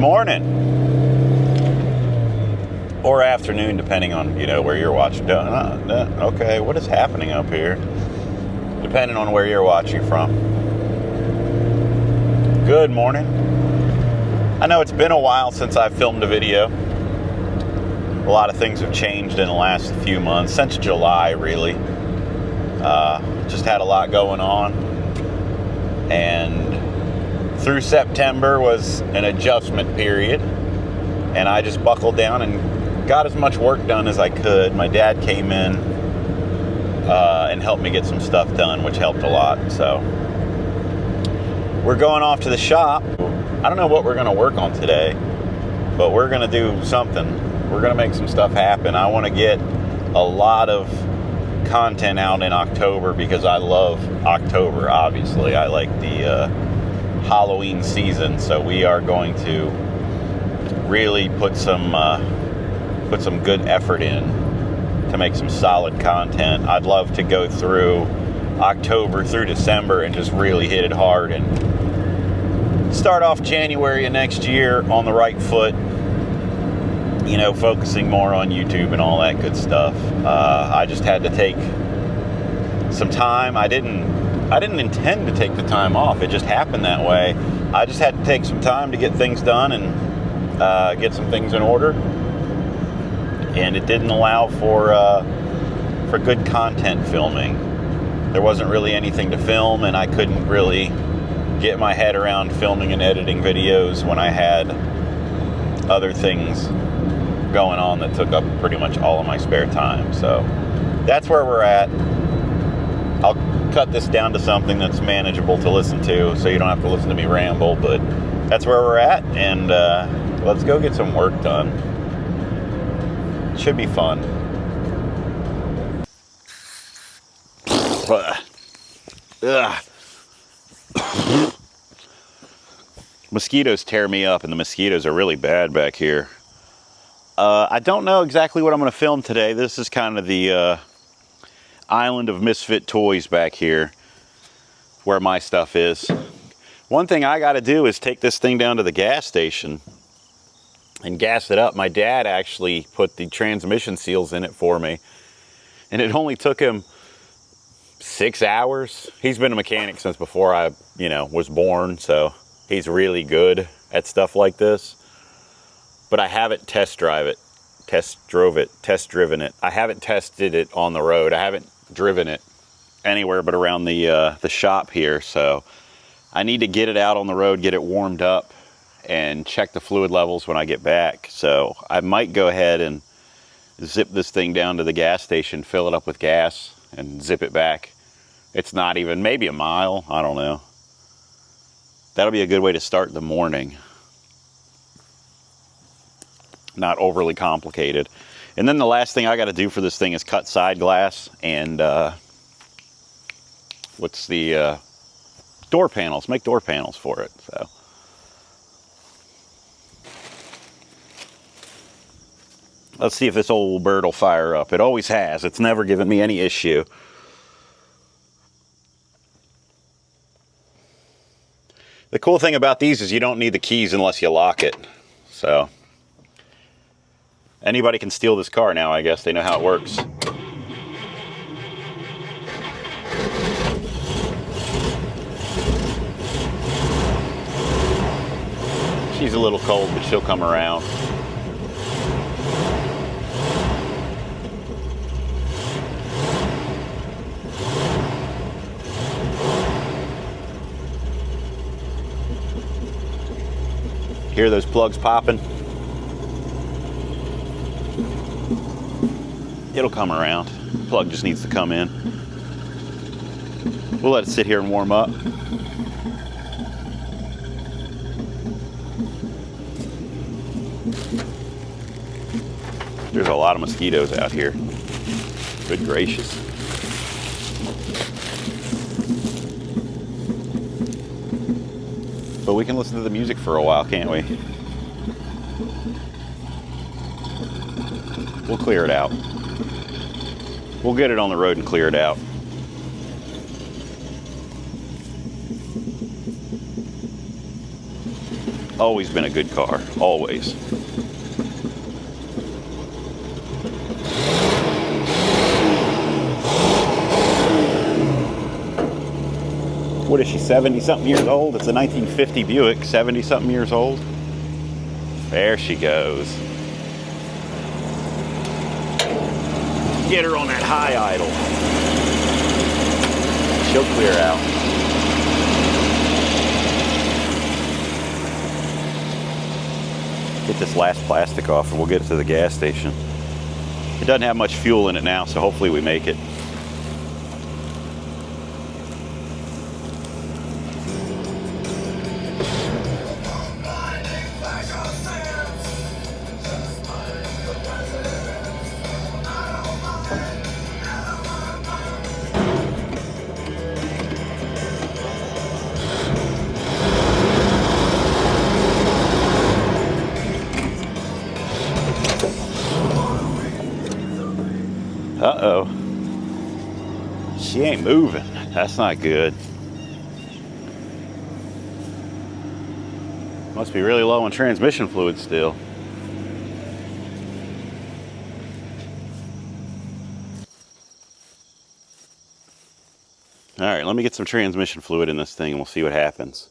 morning. Or afternoon, depending on, where you're watching. Okay, what is happening up here? Depending on where you're watching from. Good morning. I know it's been a while since I filmed a video. A lot of things have changed in the last few months, since July, really. Just had a lot going on. And through September was an adjustment period. And I just buckled down and got as much work done as I could. My dad came in and helped me get some stuff done, which helped a lot. So we're going off to the shop. I don't know what we're going to work on today, but we're going to do something. We're going to make some stuff happen. I want to get a lot of content out in October because I love October, obviously. I like the Halloween season, so we are going to really put some good effort in to make some solid content. I'd love to go through October through December and just really hit it hard and start off January of next year on the right foot, focusing more on YouTube and all that good stuff. I just had to take some time. I didn't intend to take the time off. It just happened that way. I just had to take some time to get things done and get some things in order. And it didn't allow for good content filming. There wasn't really anything to film, and I couldn't really get my head around filming and editing videos when I had other things going on that took up pretty much all of my spare time. So that's where we're at. I'll cut this down to something that's manageable to listen to, so you don't have to listen to me ramble, but that's where we're at, and let's go get some work done. It should be fun. Ugh. Mosquitoes tear me up, and the mosquitoes are really bad back here. I don't know exactly what I'm going to film today. This is kind of the island of misfit toys back here, where my stuff is. One thing I got to do is take this thing down to the gas station and gas it up. My dad actually put the transmission seals in it for me, and it only took him 6 hours. He's been a mechanic since before I, was born, so he's really good at stuff like this. But I haven't test driven it. I haven't tested it on the road. I haven't driven it anywhere but around the shop here. So I need to get it out on the road, get it warmed up, and check the fluid levels when I get back. So I might go ahead and zip this thing down to the gas station, fill it up with gas, and zip it back. It's not even, maybe a mile, I don't know. That'll be a good way to start the morning. Not overly complicated. And then the last thing I got to do for this thing is cut side glass and what's the door panels, make door panels for it. So let's see if this old bird will fire up. It always has. It's never given me any issue. The cool thing about these is you don't need the keys unless you lock it. So anybody can steal this car now, I guess. They know how it works. She's a little cold, but she'll come around. Hear those plugs popping? It'll come around. Plug just needs to come in. We'll let it sit here and warm up. There's a lot of mosquitoes out here. Good gracious. But we can listen to the music for a while, can't we? We'll clear it out. We'll get it on the road and clear it out. Always been a good car, always. What is she, 70-something years old? It's a 1950 Buick, 70-something years old. There she goes. Get her on that high idle. She'll clear out. Get this last plastic off and we'll get it to the gas station. It doesn't have much fuel in it now, so hopefully we make it. Uh-oh. She ain't moving. That's not good. Must be really low on transmission fluid still. All right, let me get some transmission fluid in this thing and we'll see what happens.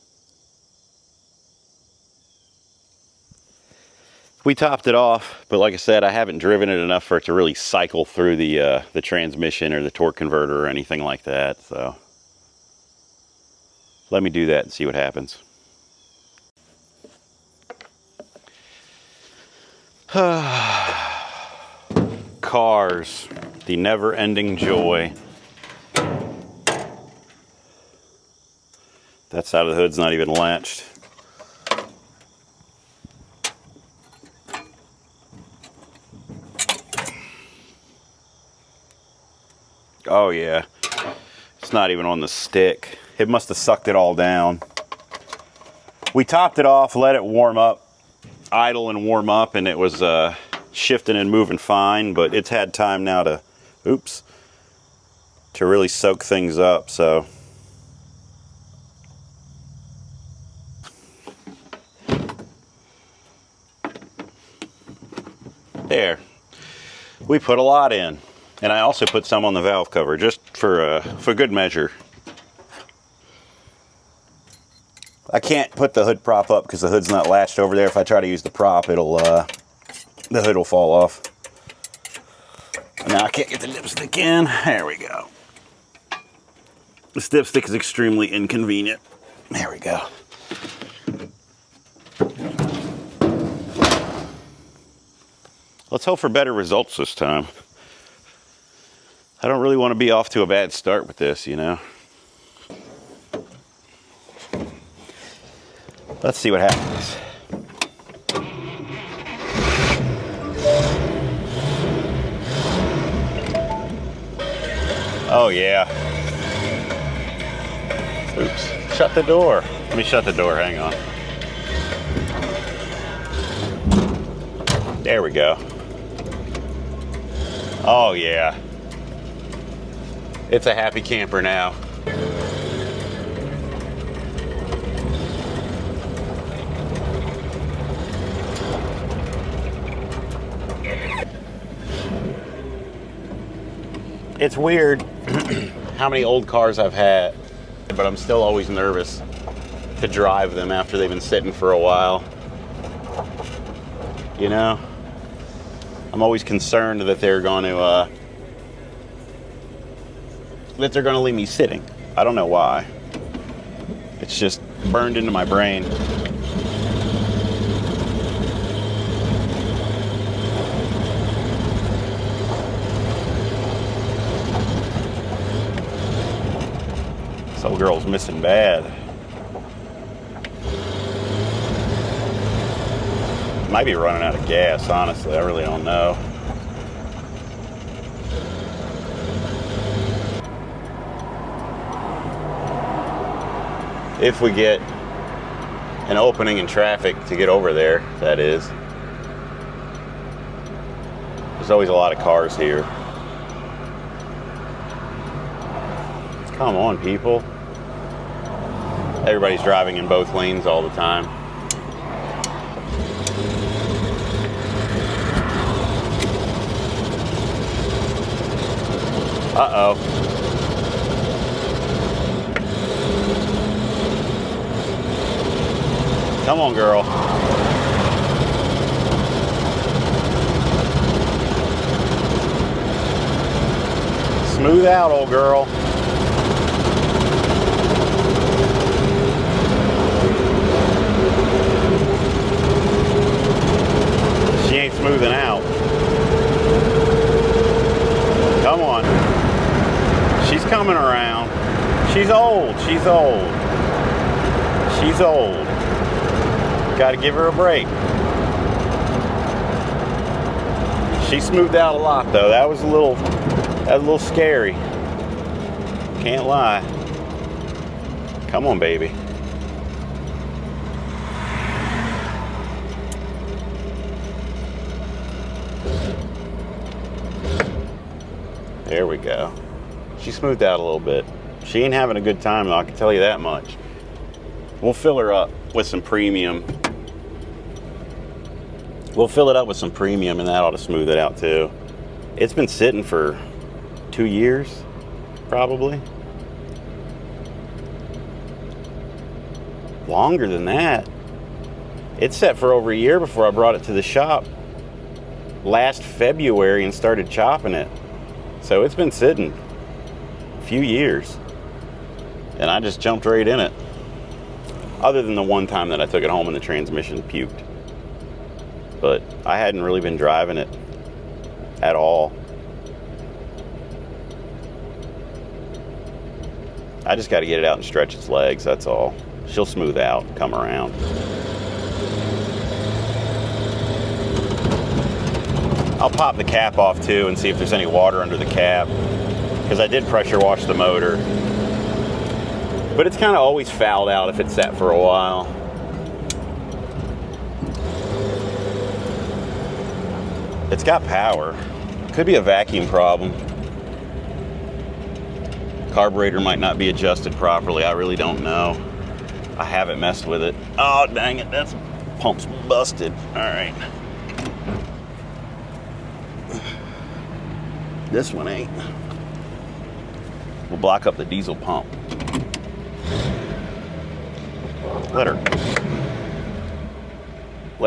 We topped it off, but like I said, I haven't driven it enough for it to really cycle through the transmission or the torque converter or anything like that. So let me do that and see what happens. Cars, the never-ending joy. That side of the hood's not even latched. Oh yeah, it's not even on the stick. It must have sucked it all down. We topped it off, let it warm up, idle and warm up, and it was shifting and moving fine, but it's had time now to, to really soak things up, so. There, we put a lot in. And I also put some on the valve cover, just for good measure. I can't put the hood prop up because the hood's not latched over there. If I try to use the prop, it'll the hood will fall off. Now I can't get the dipstick in. There we go. This dipstick is extremely inconvenient. There we go. Let's hope for better results this time. I don't really want to be off to a bad start with this, you know. Let's see what happens. Oh yeah. Oops, shut the door. Let me shut the door, hang on. There we go. Oh yeah. It's a happy camper now. It's weird how many old cars I've had, but I'm still always nervous to drive them after they've been sitting for a while. You know? I'm always concerned that they're going to leave me sitting. I don't know why. It's just burned into my brain. This old girl's missing bad. Might be running out of gas, honestly. I really don't know. If we get an opening in traffic to get over there, that is. There's always a lot of cars here. Come on, people. Everybody's driving in both lanes all the time. Uh-oh. Come on, girl. Smooth out, old girl. She ain't smoothing out. Come on. She's coming around. She's old. She's old. She's old. Got to give her a break. She smoothed out a lot, though. That was a little scary. Can't lie. Come on, baby. There we go. She smoothed out a little bit. She ain't having a good time, though, I can tell you that much. We'll fill her up with some premium. We'll fill it up with some premium, and that ought to smooth it out, too. It's been sitting for 2 years, probably. Longer than that. It sat for over a year before I brought it to the shop last February and started chopping it. So it's been sitting a few years, and I just jumped right in it. Other than the one time that I took it home and the transmission puked. But I hadn't really been driving it at all. I just got to get it out and stretch its legs, that's all. She'll smooth out and come around. I'll pop the cap off too and see if there's any water under the cap, because I did pressure wash the motor. But it's kind of always fouled out if it's sat for a while. It's got power. Could be a vacuum problem. Carburetor might not be adjusted properly. I really don't know. I haven't messed with it. Oh, dang it. That's pump's busted. All right. This one ain't. We'll block up the diesel pump. Let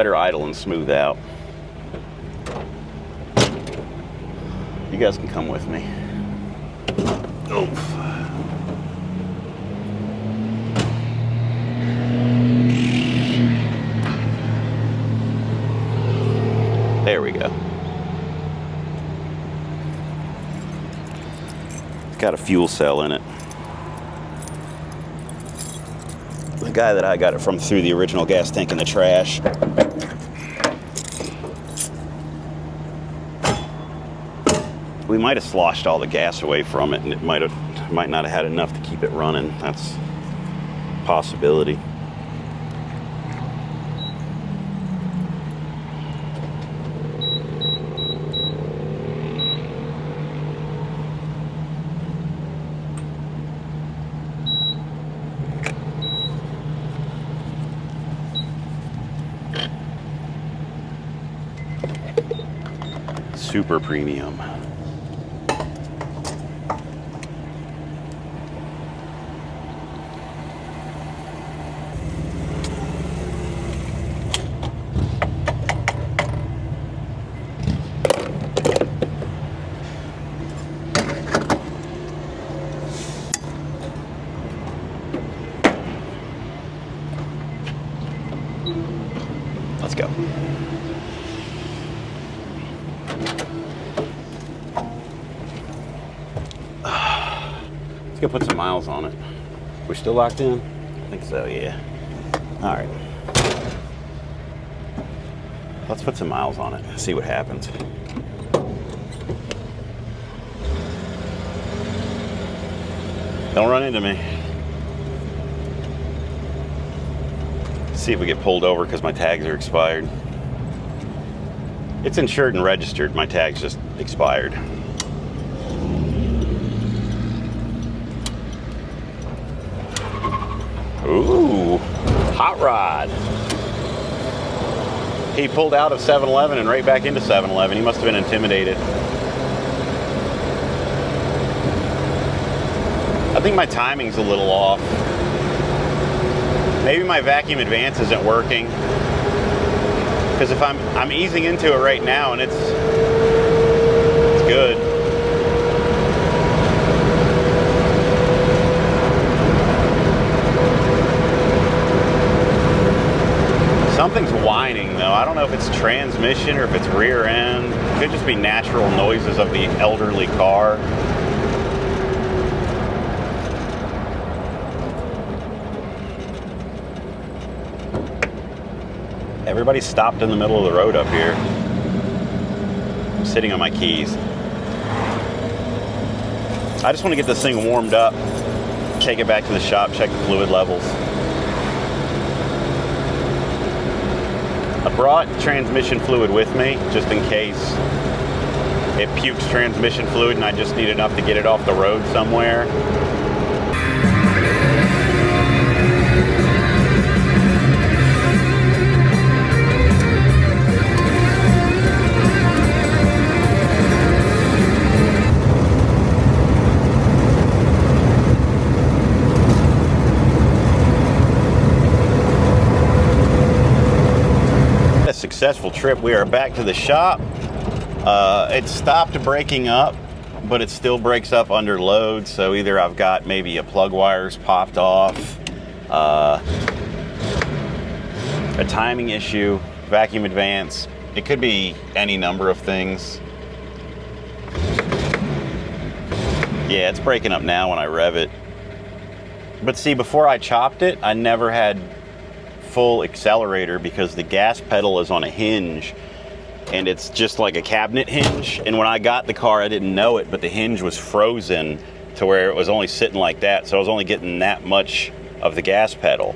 her idle and smooth out. You guys can come with me. Oof. There we go. It's got a fuel cell in it. The guy that I got it from threw the original gas tank in the trash. We might have sloshed all the gas away from it, and it might not have had enough to keep it running. That's a possibility. Super premium. Let's go. Let's go put some miles on it. We're still locked in? I think so, yeah. All right. Let's put some miles on it, see what happens. Don't run into me. See if we get pulled over because my tags are expired. It's insured and registered. My tags just expired. Ooh, hot rod. He pulled out of 7-Eleven and right back into 7-Eleven. He must have been intimidated. think my timing's a little off. Maybe my vacuum advance isn't working. Because if I'm easing into it right now and it's good. Something's whining though. I don't know if it's transmission or if it's rear end. It could just be natural noises of the elderly car. Everybody stopped in the middle of the road up here. I'm sitting on my keys. I just want to get this thing warmed up, take it back to the shop, check the fluid levels. I brought transmission fluid with me just in case it pukes transmission fluid and I just need enough to get it off the road somewhere. Successful trip. We are back to the shop. It stopped breaking up, but it still breaks up under load. So either I've got maybe a plug wires popped off, a timing issue, vacuum advance. It could be any number of things. Yeah, it's breaking up now when I rev it. But see, before I chopped it, I never had full accelerator because the gas pedal is on a hinge and it's just like a cabinet hinge. And when I got the car, I didn't know it, but the hinge was frozen to where it was only sitting like that. So I was only getting that much of the gas pedal.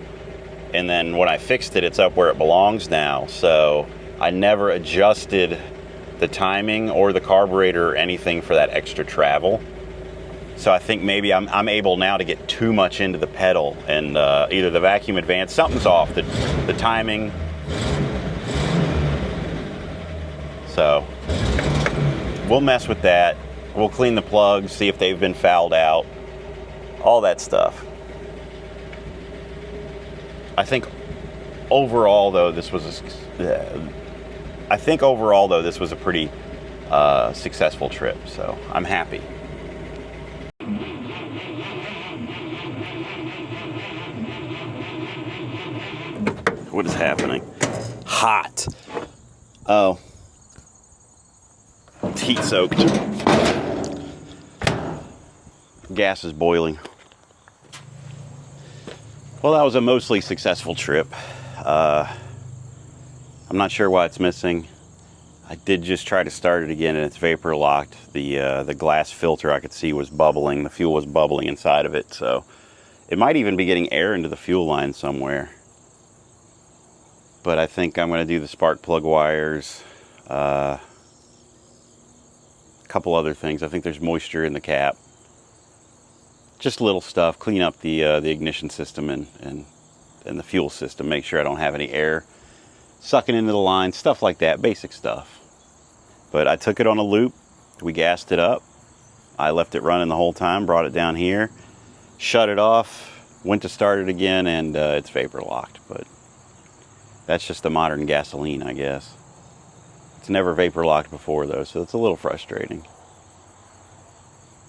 And then when I fixed it, it's up where it belongs now. So I never adjusted the timing or the carburetor or anything for that extra travel. So I think maybe I'm able now to get too much into the pedal, and either the vacuum advance, something's off, the timing. So we'll mess with that. We'll clean the plugs, see if they've been fouled out, all that stuff. I think overall though this was a pretty successful trip. So I'm happy. What is happening? Hot. Oh. It's heat soaked. Gas is boiling. Well, that was a mostly successful trip. I'm not sure why it's missing. I did just try to start it again and it's vapor locked. The glass filter I could see was bubbling. The fuel was bubbling inside of it. So it might even be getting air into the fuel line somewhere. But I think I'm going to do the spark plug wires, a couple other things. I think there's moisture in the cap. Just little stuff. Clean up the ignition system and the fuel system. Make sure I don't have any air sucking into the line. Stuff like that. Basic stuff. But I took it on a loop. We gassed it up. I left it running the whole time. Brought it down here. Shut it off. Went to start it again and it's vapor locked. But that's just the modern gasoline, I guess. It's never vapor locked before though, so it's a little frustrating.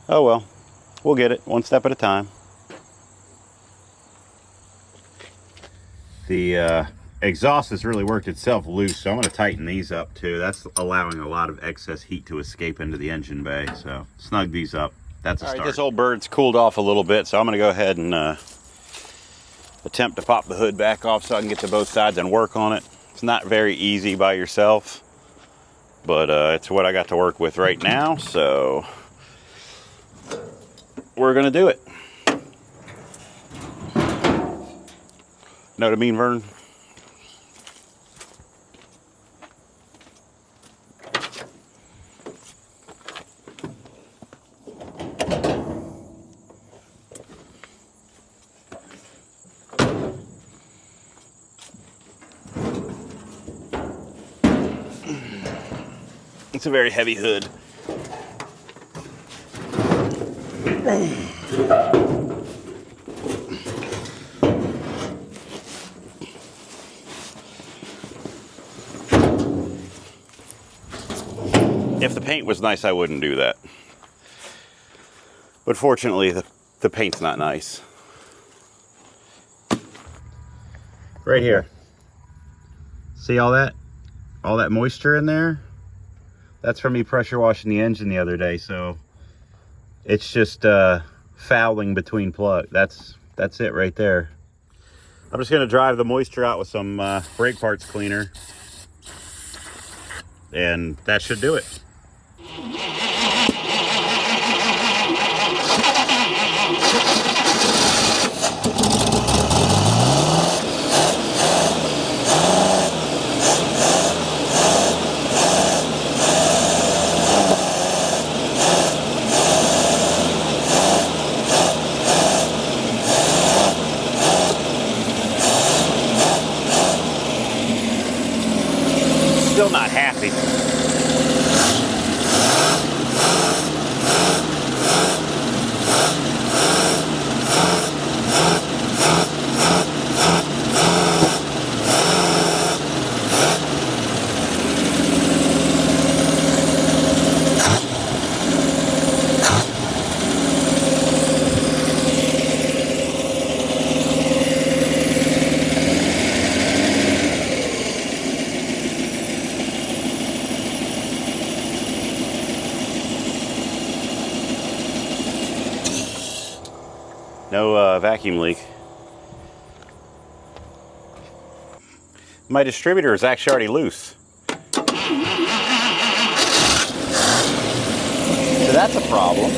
Oh well, we'll get it one step at a time. The exhaust has really worked itself loose, so I'm going to tighten these up too. That's allowing a lot of excess heat to escape into the engine bay, so snug these up. That's a start. All right, this old bird's cooled off a little bit, so I'm going to go ahead and attempt to pop the hood back off so I can get to both sides and work on it. It's not very easy by yourself, but it's what I got to work with right now, so we're gonna do it. Know what I mean, Vern? It's a very heavy hood. If the paint was nice, I wouldn't do that. But fortunately, the paint's not nice. Right here. See all that? All that moisture in there? That's from me pressure washing the engine the other day, so it's just fouling between plugs. That's it right there. I'm just gonna drive the moisture out with some brake parts cleaner, and that should do it. Still not happy. No vacuum leak. My distributor is actually already loose. So that's a problem.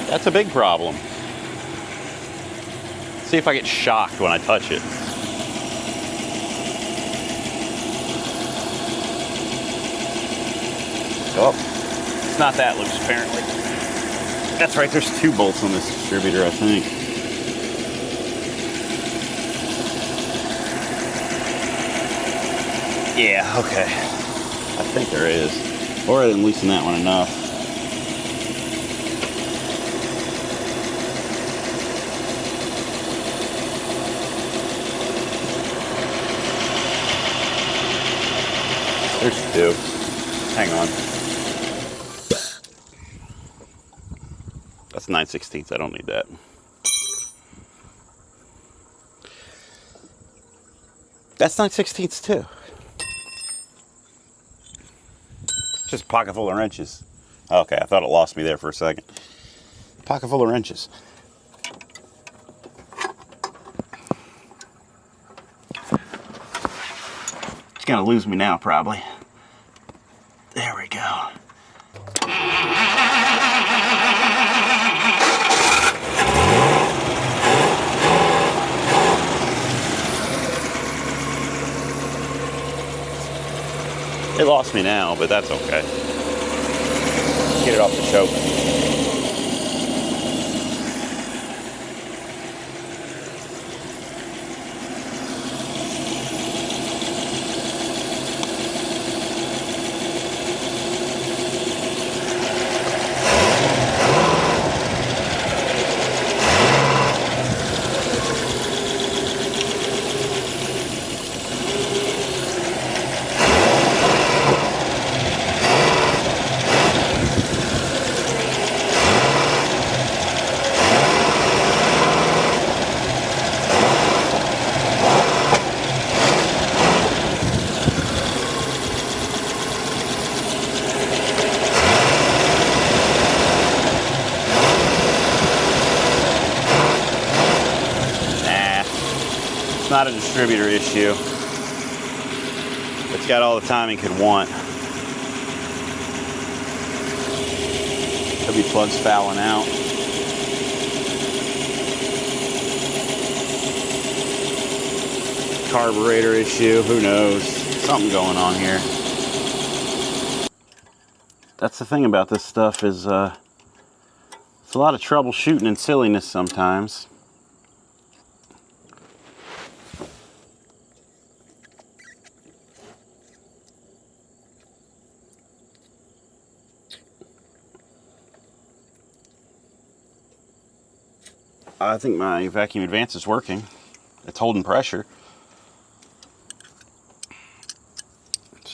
That's a big problem. See if I get shocked when I touch it. Oh, it's not that loose apparently. That's right, there's 2 bolts on this distributor, I think. Yeah, okay. I think there is. Or I didn't loosen that one enough. There's 2. Hang on. That's 9/16. I don't need that. That's 9/16 too. Just a pocket full of wrenches. Okay, I thought it lost me there for a second. Pocket full of wrenches. It's gonna lose me now, probably. There we go. It lost me now, but that's okay. Get it off the choke. Not a distributor issue. It's got all the time it could want. Could be plugs fouling out. Carburetor issue, who knows? Something going on here. That's the thing about this stuff is it's a lot of troubleshooting and silliness sometimes. I think my vacuum advance is working. It's holding pressure.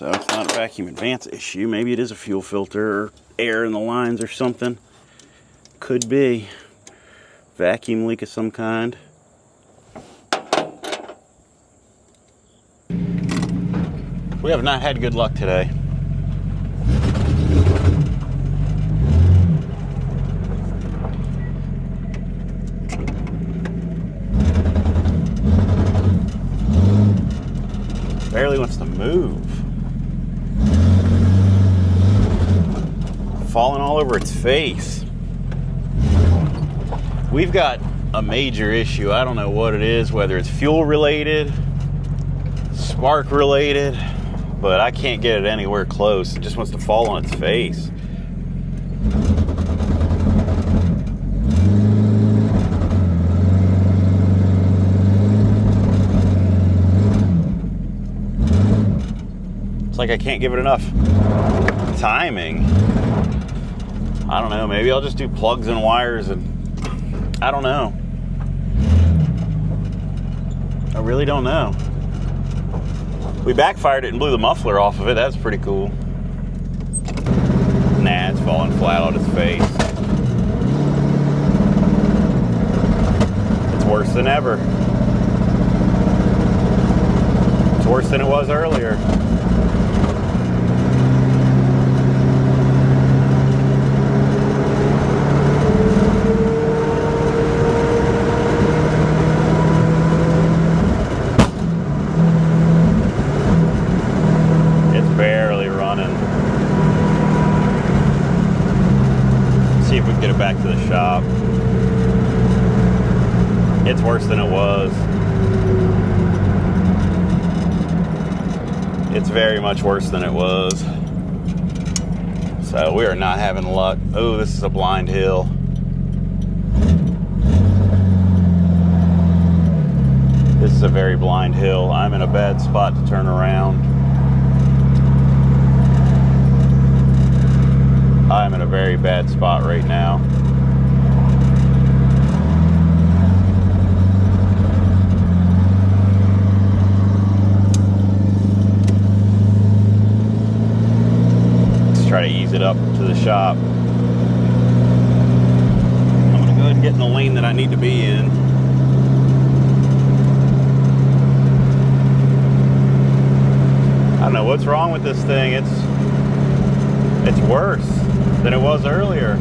So it's not a vacuum advance issue. Maybe it is a fuel filter or air in the lines or something. Could be. Vacuum leak of some kind. We have not had good luck today. Barely wants to move. Falling all over its face. We've got a major issue. I don't know what it is, whether it's fuel related, spark related, but I can't get it anywhere close. It just wants to fall on its face. It's like I can't give it enough timing. I don't know, maybe I'll just do plugs and wires and I don't know. I really don't know. We backfired it and blew the muffler off of it. That's pretty cool. Nah, it's falling flat on its face. It's worse than ever. It's worse than it was earlier. See if we can get it back to the shop. It's worse than it was. It's very much worse than it was. So we are not having luck. Oh, this is a blind hill. This is a very blind hill. I'm in a bad spot to turn around. I'm in a very bad spot right now. Let's try to ease it up to the shop. I'm gonna go ahead and get in the lane that I need to be in. I don't know what's wrong with this thing. It's worse than it was earlier.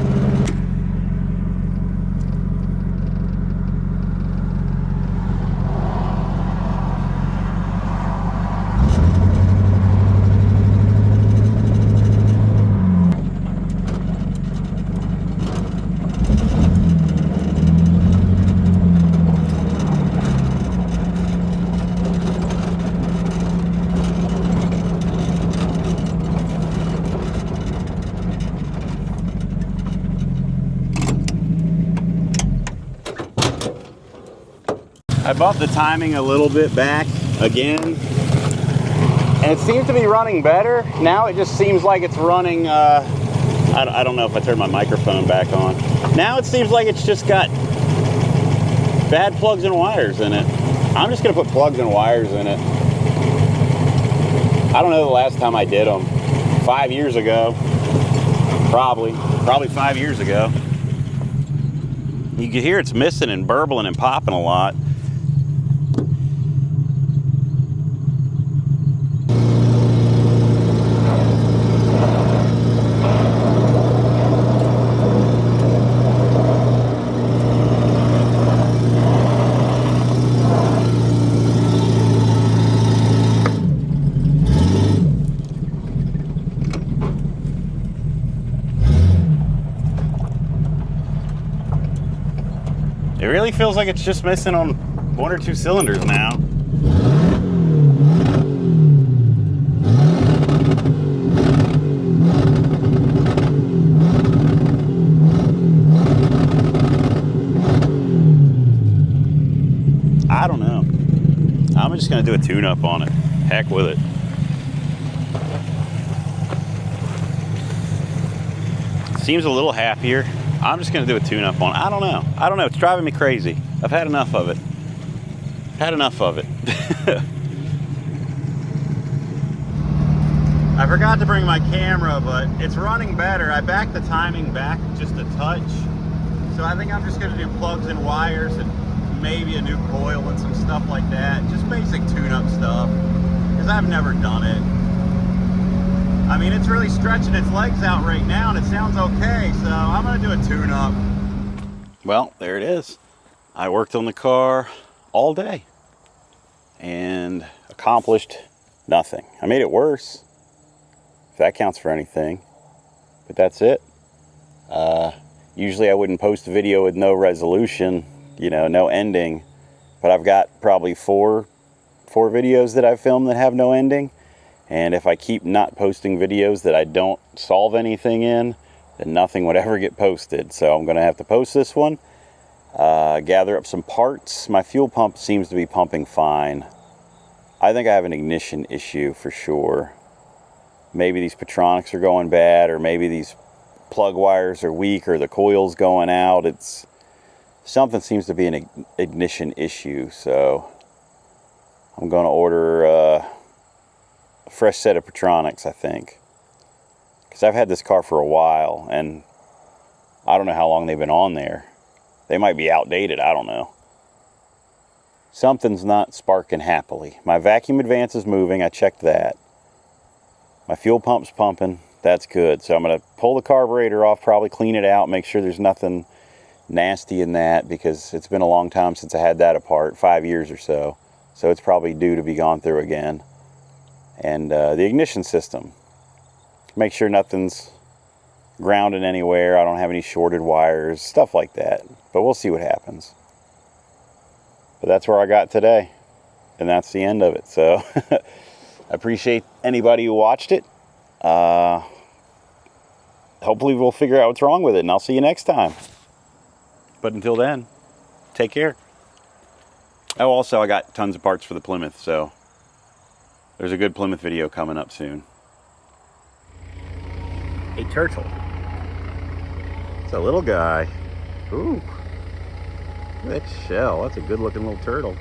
I bumped the timing a little bit back again, and it seems to be running better. Now it just seems like it's running, I don't know if I turned my microphone back on. Now it seems like it's just got bad plugs and wires in it. I'm just gonna put plugs and wires in it. I don't know the last time I did them. 5 years ago, probably 5 years ago. You can hear it's missing and burbling and popping a lot. It really feels like it's just missing on 1 or 2 cylinders now. I don't know. I'm just gonna do a tune-up on it. Heck with it. Seems a little happier. I'm just gonna do a tune-up on it. I don't know. It's driving me crazy. I've had enough of it. I forgot to bring my camera, but it's running better. I backed the timing back just a touch. So I think I'm just gonna do plugs and wires and maybe a new coil and some stuff like that. Just basic tune-up stuff, because I've never done it. I mean, it's really stretching its legs out right now and it sounds okay, so I'm gonna do a tune-up. Well, there it is. I worked on the car all day and accomplished nothing. I made it worse, if that counts for anything, but that's it. Usually I wouldn't post a video with no resolution, you know, no ending, but I've got probably four videos that I've filmed that have no ending, and if I keep not posting videos that I don't solve anything in, then nothing would ever get posted. So I'm gonna have to post this one, gather up some parts. My fuel pump seems to be pumping fine. I think I have an ignition issue for sure. Maybe these Patronics are going bad, or maybe these plug wires are weak, or the coil's going out. It's something seems to be an ignition issue, so I'm going to order a fresh set of Patronics, I think, because I've had this car for a while and I don't know how long they've been on there. They might be outdated, I don't know. Something's not sparking happily. My vacuum advance is moving, I checked that. My fuel pump's pumping, that's good. So I'm going to pull the carburetor off, probably clean it out, make sure there's nothing nasty in that, because it's been a long time since I had that apart, 5 years or so. So it's probably due to be gone through again. And the ignition system, make sure nothing's grounded anywhere, I don't have any shorted wires, stuff like that. But we'll see what happens. But that's where I got today, and that's the end of it. So I appreciate anybody who watched it. Hopefully we'll figure out what's wrong with it, and I'll see you next time. But until then, take care. Oh, also I got tons of parts for the Plymouth, so there's a good Plymouth video coming up soon. A turtle. It's a little guy. Ooh, that shell. That's a good looking little turtle.